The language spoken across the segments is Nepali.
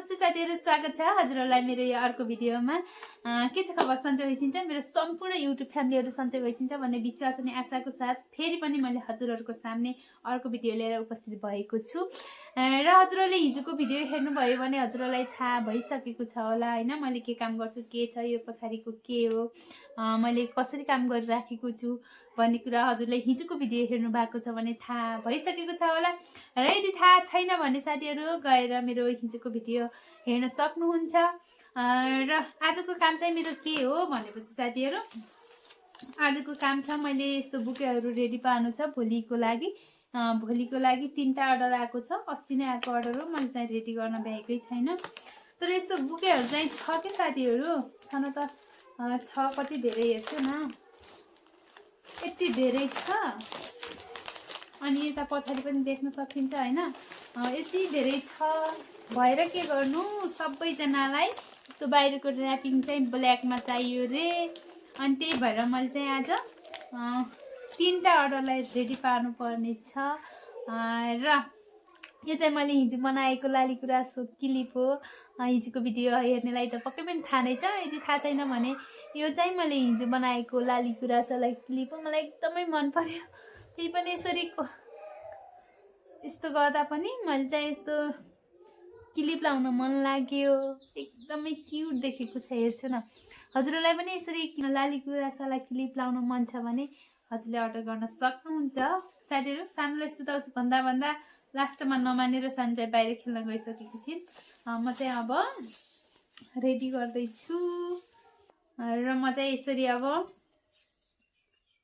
नमस्ते साथीहरु, स्वागत छ हजुरहरुलाई मेरो यो अर्को भिडियोमा। के छ खबर, सन्चै होइसिन्छ? मेरो सम्पूर्ण युट्युब फ्यामिलीहरु सन्चै होइसिन्छ भन्ने विश्वास अनि आशाको साथ फेरि पनि मैले हजुरहरुको सामने अर्को भिडियो लिएर उपस्थित भएको छु। र हजुरहरुले हिजोको भिडियो हेर्नुभयो भने हजुरहरुलाई थाहा भइसकेको छ होला हैन, मैले के काम गर्छु, के छ यो पछाडीको के हो, मैले कसरी काम गरिराखेको छु भन्ने कुरा हजुरले हिजोको भिडियो हेर्नु भएको छ भने थाहा भइसकेको छ होला। र यदि थाहा छैन भने साथीहरु गएर मेरो हिजोको भिडियो हेर्न सक्नुहुन्छ। र आजको काम चाहिँ मेरो के हो भनेपछि साथीहरु, आजको काम छ मैले यस्तो बुकेहरु रेडी पार्नु छ भोलिको लागि। भोलिको लागि 3टा अर्डर आएको छ, अस्ति नै आएको अर्डर हो, मैले चाहिँ रेडी गर्न भ्याएकै छैन। तर यस्तो बुकेहरु चाहिँ छ के साथीहरु, छन त छ, कति धेरै हेर्छु न, यति धेरै छ। अनि यता पछाडि पनि देख्न सकिन्छ हैन, यति धेरै छ। भएर के गर्नु, सबैजनालाई यस्तो बाहिरको र्यापिङ चाहिँ ब्ल्याकमा चाहियो रे। अनि त्यही भएर मैले चाहिँ आज 3टा अर्डरलाई रेडी पार्नु पर्ने छ। र यो चाहिँ मैले हिजो बनाएको लाली गुराँसको क्लिप हो। हिजोको भिडियो हेर्नेलाई त पक्कै पनि थाहा नै छ, यदि थाहा छैन भने यो चाहिँ मैले हिजो बनाएको लाली गुराँसलाई क्लिप हो। मलाई एकदमै मन पर्यो, त्यही पनि यसरी यस्तो गर्दा पनि मैले चाहिँ यस्तो क्लिप लाउन मन लाग्यो। एकदमै क्युट देखेको छ, हेर्छु न। हजुरलाई पनि यसरी लाली गुराँसलाई क्लिप लाउन मन छ भने हजुरले अर्डर गर्न सक्नुहुन्छ। साथीहरु, सानोलाई सुताउँछु भन्दा भन्दा लास्टमा नमानेर सानो चाहिँ बाहिर खेल्न गइसकेको छिन्। म चाहिँ अब रेडी गर्दैछु र म चाहिँ यसरी अब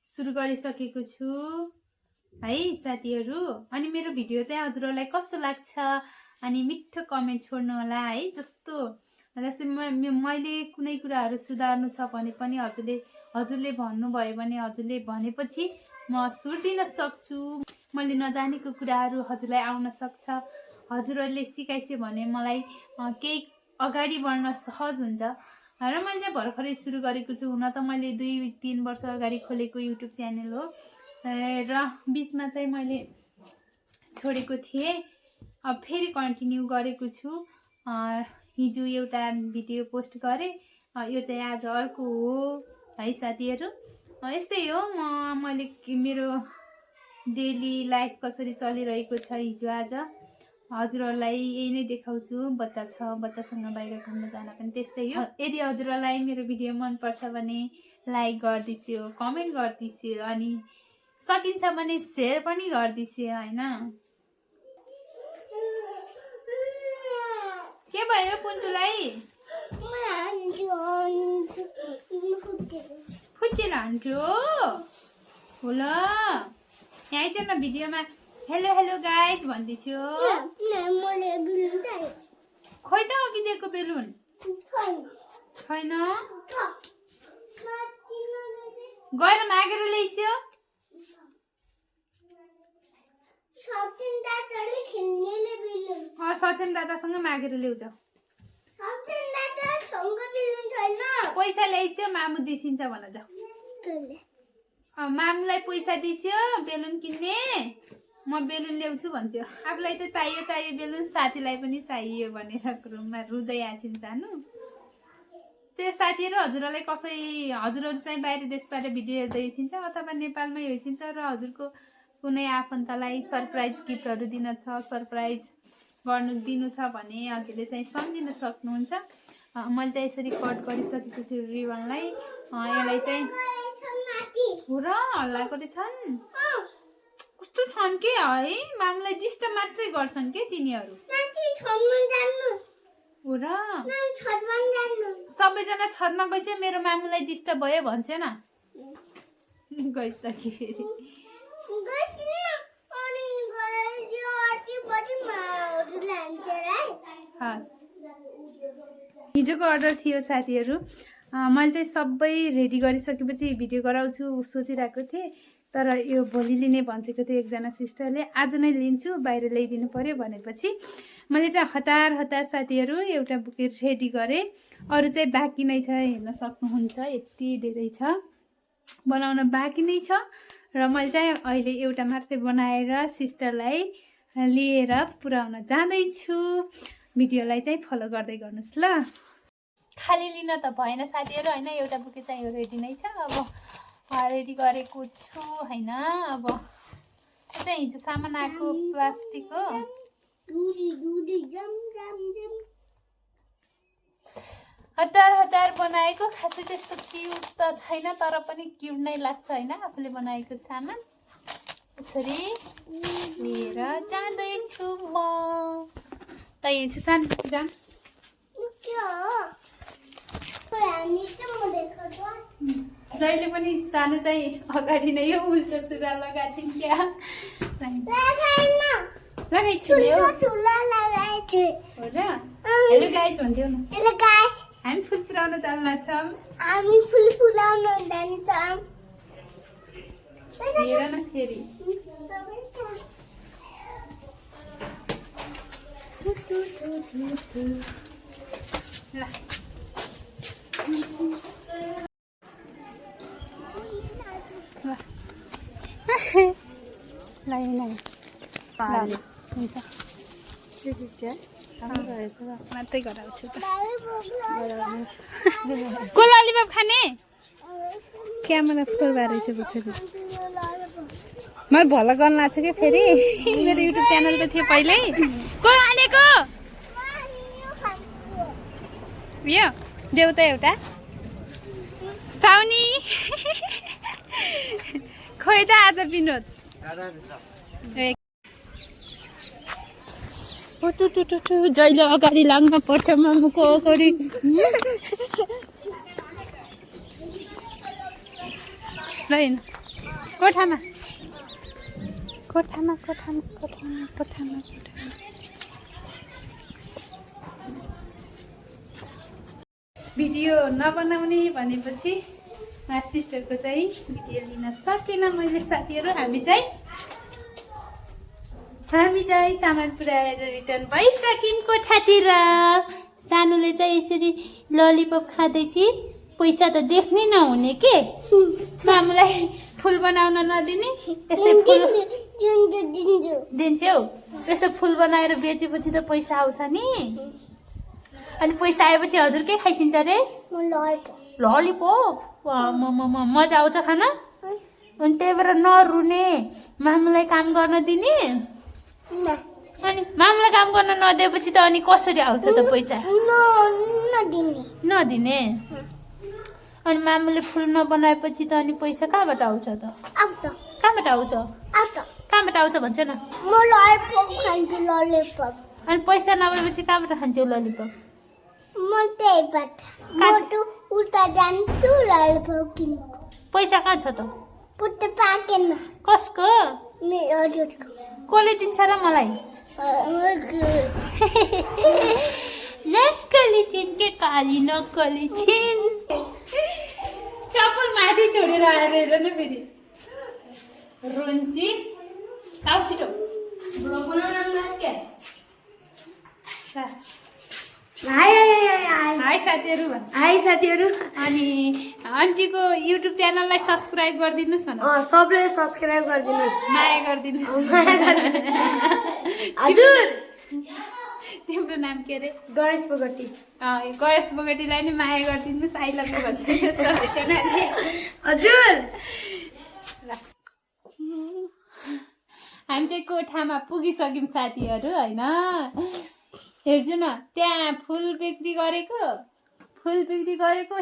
सुरु गरिसकेको छु है साथीहरु। अनि मेरो भिडियो चाहिँ हजुरलाई कस्तो लाग्छ अनि मिठो कमेन्ट छोड्नु होला है। जस्तै मैले कुनै कुराहरु सुधार्नु छ भने पनि हजुरले भन्नुभयो भने हजुरले भनेपछि म सुधार्न सक्छु। मैले नजानेको कुराहरु हजुरलाई आउन सक्छ, हजुरहरूले सिकाइसे भने मलाई केही अगाडि बढ्न सहज हुन्छ। र मैले चाहिँ भर्खरै सुरु गरेको छु, हुन त मैले 2-3 वर्ष अगाडि खोलेको युट्युब च्यानल हो। र बीचमा चाहिँ मैले छोडेको थिएँ, अब फेरि कन्टिन्यू गरेको छु। हिजो एउटा भिडियो पोस्ट गरेँ, यो चाहिँ आज अर्को हो है साथीहरु। यस्तै हो, मैले मेरो डेली लाइफ कसरी चलिरहेको छ हिजो आज हजुरहरूलाई यही नै देखाउँछु। बच्चा छ, बच्चासँग बाहिर घुम्न जान पनि त्यस्तै हो। यदि हजुरलाई मेरो भिडियो मन पर्छ भने लाइक गर्दिसियो, कमेन्ट गर्दिसियो, अनि सकिन्छ भने शेयर पनि गर्दिसियो हैन। के भयो पुन्तुलाई? फुटेर हान्थ्यो हो ल। यहाँ चाहिँ न भिडियोमा हेलो हेलो गाइज भन्दैछु। खोइ त अघि दिएको बेलुन छैन, गएर मागेर ल्याइस्यो। सचिन दादासँग मागेर ल्याउँछ, पैसा ल्याइस्यो, मामु दिसिन्छ भन जाऊ। मामुलाई पैसा दिस्यो बेलुन किन्ने, म बेलुन ल्याउँछु भन्छु। आफूलाई त चाहियो बेलुन, साथीलाई पनि चाहियो भनेर रुममा रुँदै आछिन् सानो। त्यो साथीहरु, हजुरलाई हजुरहरू चाहिँ बाहिर देशबाट भिडियो हेर्दै होइसिन्छ अथवा नेपालमै होइसिन्छ र हजुरको कुनै आफन्तलाई सरप्राइज गिफ्टहरू दिन छ, सरप्राइज दिनु छ भने हजुरले चाहिँ सम्झिन सक्नुहुन्छ। मैले चाहिँ यसरी कट गरिसकेको छु रिबनलाई। यसलाई चाहिँ पुरा हल्ला गरेछन्, कस्तो छन् के है, मामुलाई डिस्टर्ब मात्रै गर्छन् के तिनीहरू। सबैजना छतमा गइसक्यो, मेरो मामुलाई डिस्टर्ब भयो भन्छ न। गइसक्यो फेरि। हिजोको अर्डर थियो साथीहरु, मैले चाहिँ सबै रेडी गरिसकेपछि भिडियो गराउँछु सोचिरहेको थिएँ। तर यो भोलि लिने भनेको थियो एकजना सिस्टरले, आज नै लिन्छु, बाहिर ल्याइदिनु पर्यो भनेपछि मैले चाहिँ हतार साथीहरु एउटा बुके रेडी गरेँ। अरू चाहिँ बाँकी नै छ, हेर्न सक्नुहुन्छ यति धेरै छ, बनाउन बाँकी नै छ। र मैले चाहिँ अहिले एउटा मात्रै बनाएर सिस्टरलाई लिएर पुर्याउन जाँदैछु। भिडियोलाई चाहिँ फलो गर्दै गर्नुहोस् ल। खाली लिन त भएन साथीहरू होइन, एउटा बुके चाहिँ यो रेडी नै छ। अब रेडी गरेको छु होइन। अब चाहिँ हिजो सामान आएको प्लास्टिक हो। हतार बनाएको, खासै त्यस्तो क्युट त छैन तर पनि क्युट नै लाग्छ होइन आफूले बनाएको सामान। यसरी लिएर जाँदैछु म। त हिँड्छु जाम। जहिले पनि सानो चाहिँ अगाडि नै हो, उल्टो सुरुवाल लगाएको छु क्या लगाइछु नि हो र। हेलो गाइस भन्दियो न। हेलो गाइस, हामी फुल फुलाउन जान्छौँ। हेर न फेरि हुन्छ मात्रै गराउँछु त। को ललिपप खाने? क्यामेरा फोर भएर चाहिँ पछाडि म भला गर्न लाग्छ कि फेरि। मेरो युट्युब च्यानल त थियो पहिल्यै। को हालेको यो देउता एउटा साउनी। खोइ त आज विनोद जहिले अगाडि लाग्न पर्छ मामुको अगाडि। ल कोठामा भिडियो नबनाउने भनेपछि सिस्टरको चाहिँ भिडियो लिन सकेन मैले साथीहरू। हामी चाहिँ सामान पुऱ्याएर रिटर्न भइसक्यौँ कोठातिर। सानोले चाहिँ यसरी ललिपप खाँदैछि। पैसा त देख्नै नहुने के मामुलाई फुल बनाउन नदिने। यस्तै फुल दिन्छौ। यस्तो फुल बनाएर बेचेपछि त पैसा आउँछ नि। अनि पैसा आएपछि हजुर के खाइसिन्छ अरे? ललिपप। मजा आउँछ खान। अनि त्यही भएर नरुने, मामुलाई काम गर्न दिने। अनि मामुलाई काम गर्न नदिएपछि त अनि कसरी आउँछ त पैसा? नदिने। अनि मामुले फुल नबनाएपछि त अनि पैसा कहाँबाट आउँछ त? कहाँबाट आउँछ भन्छ न। अनि पैसा नभएपछि कहाँबाट खान्छौ ललिपप? पैसा कहाँ छ त? कसको? कसले दिन्छ र मलाई? नक्कली छिन् के काली नक्कली छिन्। चप्पल माथि छोडेर आएर हेर न फेरि रुन्ची। आऊ छिटो हाई साथीहरू। अनि आन्टीको युट्युब च्यानललाई सब्सक्राइब गरिदिनुहोस् न। सबले सब्सक्राइब गरिदिनुहोस्, माया गरिदिनुहोस्। हजुर तिम्रो नाम के अरे? गणेश बोगटी। गणेश बोगटीलाई नि माया गरिदिनुहोस्। आई लभ यु भनिदिनुहोस् हजुर। हामी चाहिँ कोठामा पुगिसक्यौँ साथीहरू होइन। हेर्छु न त्यहाँ फुल बिक्री गरेको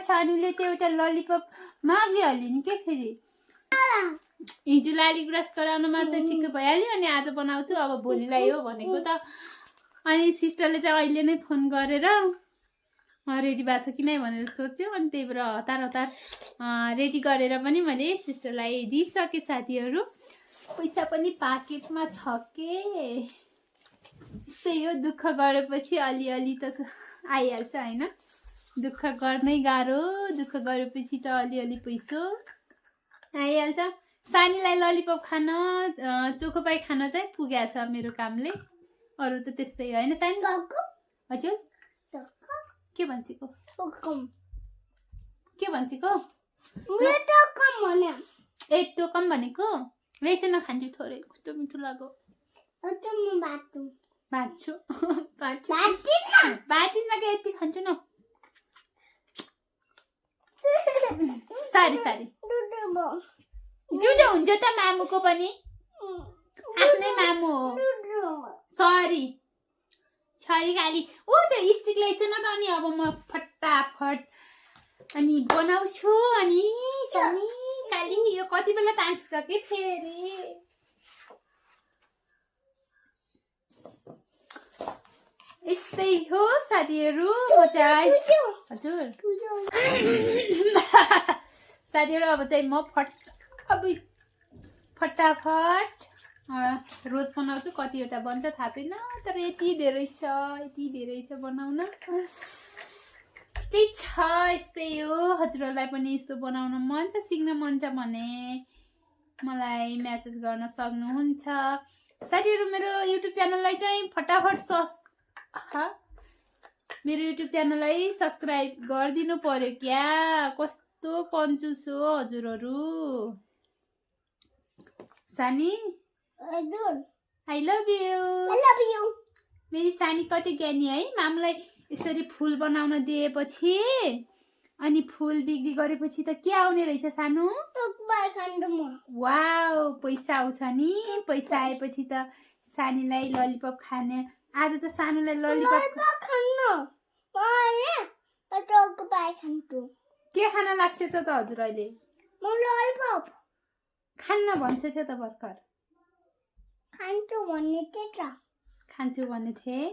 सानोले त्यो एउटा ललिपप मागिहाल्यो नि के फेरि। हिजो लाली गुराँस गराउन मात्रै ठिक्क भइहाल्यो। अनि आज बनाउँछु अब भोलिलाई हो भनेको त। अनि सिस्टरले चाहिँ अहिले नै फोन गरेर रेडी भएको छ कि नै भनेर सोच्यो। अनि त्यही भएर हतार रेडी गरेर पनि मैले सिस्टरलाई दिइसकेँ साथीहरू। पैसा पनि पाकेटमा छ के। यस्तै हो, दुःख गरेपछि अलिअलि त आइहाल्छ होइन। दुःख गर्नै गाह्रो, दुःख गरेपछि त अलिअलि पैसो आइहाल्छ। सानीलाई ललिपप खान, चोकोपाई खान चाहिँ पुगेको छ मेरो कामले। अरू त त्यस्तै होइन सानी? हजुर के भन्छेको? ए टोकम भनेको? रहेछ नखान्छु थोरै, कस्तो मिठो लाग्यो। बाँच्छु बाँचिन्न कि यति खान्छु न सारी जुडो हुन्छ त मामुको पनि आफ्नै मामु हो सरी खाली ओ त्यो स्टिक ल्याइस न त अनि अब म फटाफट अनि बनाउँछु अनि सनी काली यो कति बेला तान्छ कि फेरि यस्तै हो साथीहरू म चाहिँ हजुर साथीहरू अब चाहिँ म फटाफट रोज बनाउँछु कतिवटा बन्छ थाहा छैन तर यति धेरै छ बनाउन केही छ यस्तै हो हजुरहरूलाई पनि यस्तो बनाउन मन छ सिक्न मन छ भने मलाई मेसेज गर्न सक्नुहुन्छ साथीहरू मेरो युट्युब च्यानललाई चाहिँ फटाफट मेरो युट्युब च्यानललाई सब्स्क्राइब गरिदिनु पर्यो क्या कस्तो कन्जुस हो हजुरहरू सानी आई लभ यु मेरी सानी कति ज्ञानी है मामलाई यसरी फुल बनाउन दिएपछि अनि फुल बिक्री गरेपछि त के आउने रहेछ सानो वाउ पैसा आउँछ नि पैसा आएपछि त सानीलाई ललिपप खाने आज त सानोलाई ललिपप के खान लाग्छ त हजुर अहिले खान्न भन्छ थियो त भर्खर खान्छु भन्ने थिएँ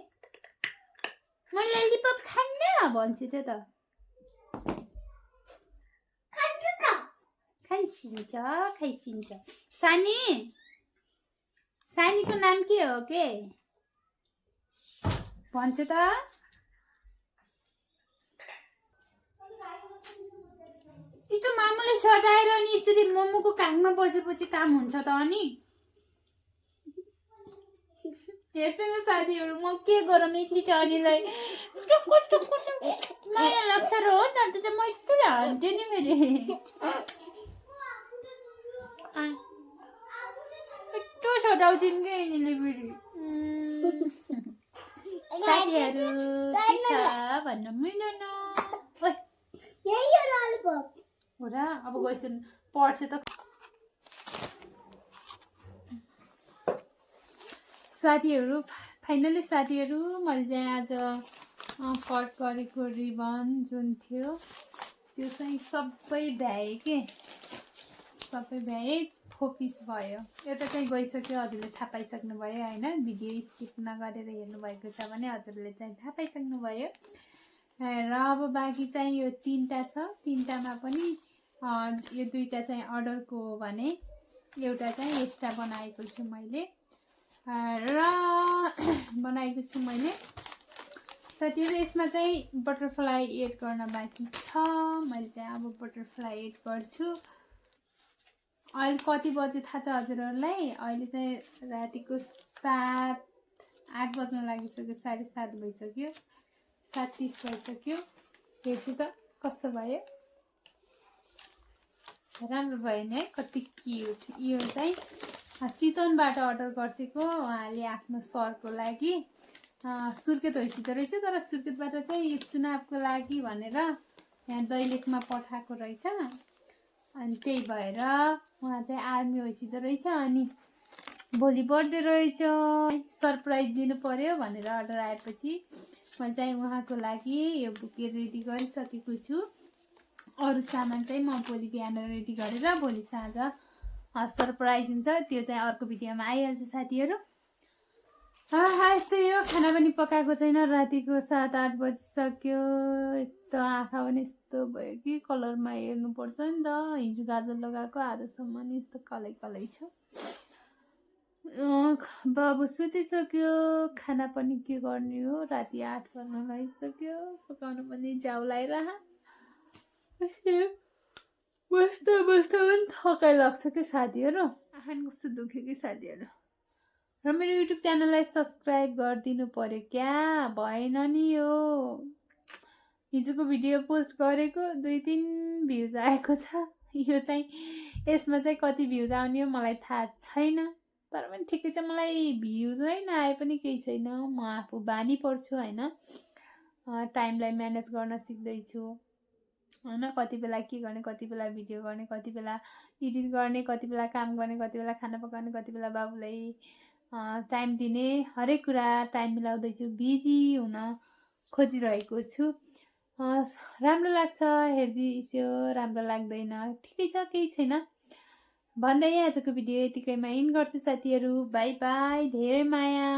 म ललिपप खान्न भन्छ थियो त खाइसिन्छ सानीको नाम के हो के भन्छ त यस्तो मामुले सदाएर अनि यसरी मोमोको काखमा बसेपछि काम हुन्छ त अनि हेर्छु न साथीहरू म के गरौँ यति चानीलाई माया लाग्छ र हो न त चाहिँ म यस्तो हान्थेँ नि फेरि यस्तो सताउँछिन् कि यिनीले फेरि साथीहरू के छ भन्नु मिल्दैन हो र अब गएछु पढ्छ त साथीहरू फाइनली साथीहरू मैले चाहिँ आज कट गरेको रिबन जुन थियो त्यो चाहिँ सबै भ्याएँ के सबै भ्याएँ फोपिस भयो एउटा चाहिँ गइसक्यो हजुरले थाहा पाइसक्नु भयो होइन भिडियो स्किप नगरेर हेर्नुभएको छ भने हजुरले चाहिँ थाहा पाइसक्नु भयो र अब बाँकी चाहिँ यो 3टा छ 3टामा पनि यो 2टा चाहिँ अर्डरको हो भने एउटा चाहिँ एक्स्ट्रा बनाएको छु मैले साथीहरू यसमा चाहिँ बटरफ्लाई एड गर्न बाँकी छ मैले चाहिँ अब बटरफ्लाई एड गर्छु अहिले कति बजे थाहा छ हजुरहरूलाई अहिले चाहिँ रातिको 8 बज्न लागिसक्यो 7:30 भइसक्यो 7:30 भइसक्यो हेर्छु त कस्तो भयो राम्रो भयो नि है कति क्युट यो चाहिँ चितवनबाट अर्डर गरेको उहाँले आफ्नो सरको लागि सुर्खेत होइसित रहेछ तर सुर्खेतबाट चाहिँ यो चुनावको लागि भनेर यहाँ दैलेखमा पठाएको रहेछ अनि त्यही भएर उहाँ चाहिँ आर्मी होइसित रहेछ अनि भोलि बर्थडे रहेछ सरप्राइज दिनु पर्यो भनेर अर्डर आएपछि मैले चाहिँ उहाँको लागि यो बुके रेडी गरिसकेको छु अरू सामान चाहिँ म भोलि बिहान रेडी गरेर भोलि साँझ सरप्राइज हुन्छ त्यो चाहिँ अर्को भिडियोमा आइहाल्छ साथीहरू यस्तै हो खाना पनि पकाएको छैन रातिको 7-8 बजिसक्यो यस्तो आँखा पनि यस्तो भयो कि कलरमा हेर्नुपर्छ नि त हिजो गाजर लगाएको आजसम्म नि यस्तो कलै छ बाबु सुतिसक्यो खाना पनि के गर्ने हो राति 8 बज्न लागिसक्यो पकाउनु पनि जाउ लागिरह बस्दा पनि थकाइ लाग्छ कि साथीहरू आँखा कस्तो दुख्यो कि साथीहरू र मेरो युट्युब च्यानललाई सब्स्क्राइब गरिदिनु पर्यो क्या भएन नि यो हिजोको भिडियो पोस्ट गरेको 2-3 भ्युज आएको छ यो चाहिँ यसमा चाहिँ कति भ्युज आउने हो मलाई थाहा छैन तर पनि ठिकै छ, मलाई भ्युज है नआए पनि केही छैन, म आफू बानी पर्छु होइन। टाइमलाई म्यानेज गर्न सिक्दैछु होइन, कति बेला के गर्ने, कति बेला भिडियो गर्ने, कति बेला एडिट गर्ने, कति बेला काम गर्ने, कति बेला खाना पकाउने, कति बेला बाबुलाई टाइम दिने, हरेक कुरा टाइम मिलाउँदैछु, बिजी हुन खोजिरहेको छु। राम्रो लाग्छ हेरिदियो, राम्रो लाग्दैन, ठिकै छ, केही छैन भन्दै आजको भिडियो यतिकैमा इन्ड गर्छु साथीहरू। बाई बाई, धेरै माया।